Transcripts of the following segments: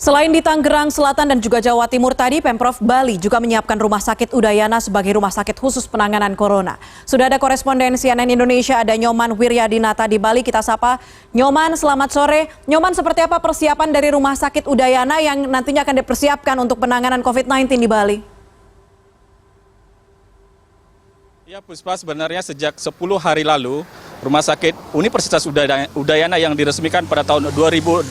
Selain di Tangerang Selatan dan juga Jawa Timur tadi, Pemprov Bali juga menyiapkan Rumah Sakit Udayana sebagai rumah sakit khusus penanganan corona. Sudah ada koresponden CNN Indonesia, ada Nyoman Wiryadinata di Bali. Kita sapa Nyoman, selamat sore. Nyoman, seperti apa persiapan dari Rumah Sakit Udayana yang nantinya akan dipersiapkan untuk penanganan COVID-19 di Bali? Ya Puspa, sebenarnya sejak 10 hari lalu, Rumah Sakit Universitas Udayana yang diresmikan pada tahun 2018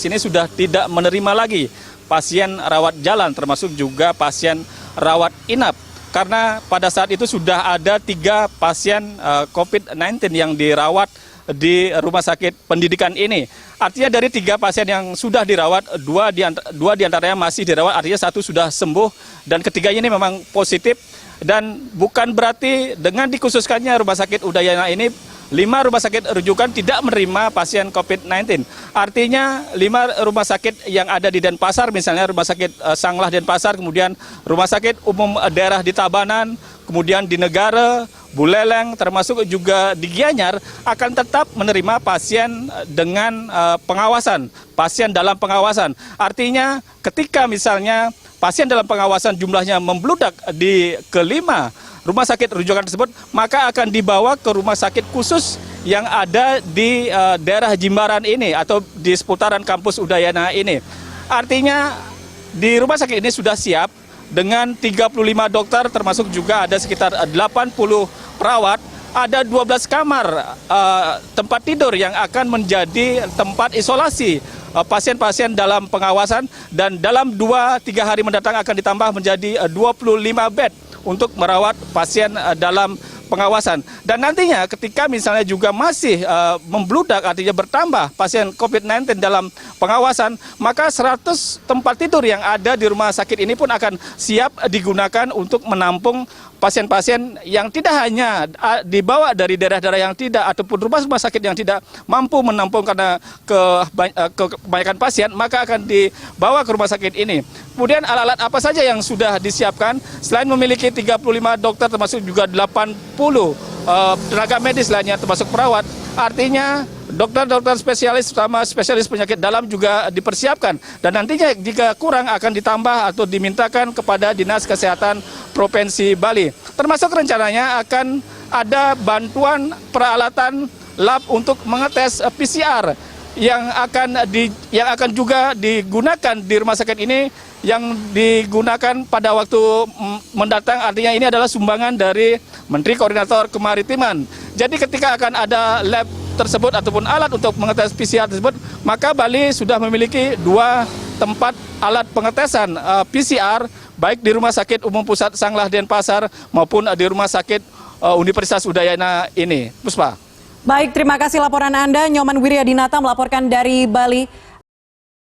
ini sudah tidak menerima lagi pasien rawat jalan, termasuk juga pasien rawat inap. Karena pada saat itu sudah ada 3 pasien COVID-19 yang dirawat di rumah sakit pendidikan ini. Artinya dari 3 pasien yang sudah dirawat, dua diantaranya masih dirawat, artinya 1 sudah sembuh, dan ketiganya ini memang positif. Dan bukan berarti dengan dikhususkannya Rumah Sakit Udayana ini, 5 rumah sakit rujukan tidak menerima pasien COVID-19. Artinya 5 rumah sakit yang ada di Denpasar, misalnya Rumah Sakit Sanglah Denpasar, kemudian Rumah Sakit Umum Daerah di Tabanan, kemudian di Negara, Buleleng, termasuk juga di Gianyar, akan tetap menerima pasien dengan pengawasan, pasien dalam pengawasan. Artinya ketika misalnya pasien dalam pengawasan jumlahnya membludak di ke-5 rumah sakit rujukan tersebut, maka akan dibawa ke rumah sakit khusus yang ada di daerah Jimbaran ini atau di seputaran kampus Udayana ini. Artinya di rumah sakit ini sudah siap dengan 35 dokter, termasuk juga ada sekitar 80 perawat, ada 12 kamar tempat tidur yang akan menjadi tempat isolasi pasien-pasien dalam pengawasan, dan dalam 2-3 hari mendatang akan ditambah menjadi 25 bed untuk merawat pasien dalam pengawasan. Dan nantinya ketika misalnya juga masih membludak, artinya bertambah pasien COVID-19 dalam pengawasan, maka 100 tempat tidur yang ada di rumah sakit ini pun akan siap digunakan untuk menampung pasien-pasien yang tidak hanya dibawa dari daerah-daerah yang tidak, ataupun rumah sakit yang tidak mampu menampung karena kebanyakan pasien, maka akan dibawa ke rumah sakit ini. Kemudian alat-alat apa saja yang sudah disiapkan? Selain memiliki 35 dokter, termasuk juga 80 tenaga medis lainnya, termasuk perawat, artinya dokter-dokter spesialis, terutama spesialis penyakit dalam juga dipersiapkan. Dan nantinya jika kurang akan ditambah atau dimintakan kepada Dinas Kesehatan Provinsi Bali. Termasuk rencananya akan ada bantuan peralatan lab untuk mengetes PCR yang akan juga digunakan di rumah sakit ini, yang digunakan pada waktu mendatang. Artinya ini adalah sumbangan dari Menteri Koordinator Kemaritiman. Jadi ketika akan ada lab tersebut ataupun alat untuk mengetes PCR tersebut, maka Bali sudah memiliki 2 tempat alat pengetesan PCR, baik di Rumah Sakit Umum Pusat Sanglah Denpasar maupun di Rumah Sakit Universitas Udayana ini. Puspa. Baik, terima kasih laporan Anda. Nyoman Wiryadinata melaporkan dari Bali.